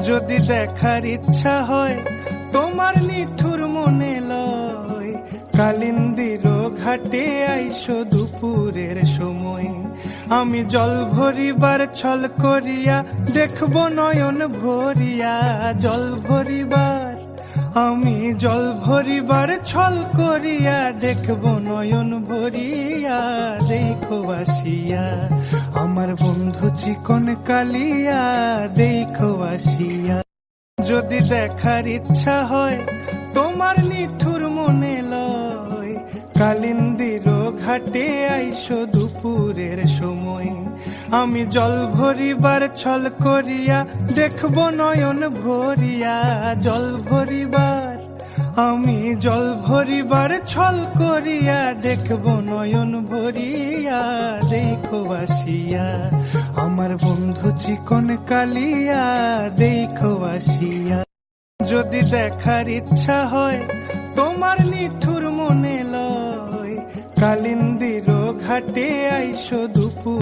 যদি দেখার ইচ্ছা হয় তোমার নিঠুর মনে লয়, কালিন্দির ঘাটে আইসো দুপুরের সময়। আমি জল ভরিবার ছল করিয়া দেখব নয়ন ভরিয়া, জল ভরিবার আমি জল ভরিবার ছল করিয়া দেখব নয়ন ভরিয়া। দেখো আসিয়া আমার বন্ধু চিকন কালিয়া, দেখো আসিয়া। যদি দেখার ইচ্ছা হয় তোমার নিঠুর মনে লয়, কালিন্দির ঘাটে আইসো দুপুরের সময়। আমি জল ভরিবার ছল করিয়া দেখব নয়ন ভরিয়া, জল ভরিবার আমি জল ভরিবার ছল করিয়া দেখব নয়ন ভরিয়া। দেখো আসিয়া আমার বন্ধু চিকন কালিয়া, দেখো আসিয়া। যদি দেখার ইচ্ছা হয় তোমার নিঠুর মনে লয়, কালিন্দির ঘাটে আইসো দুপুর।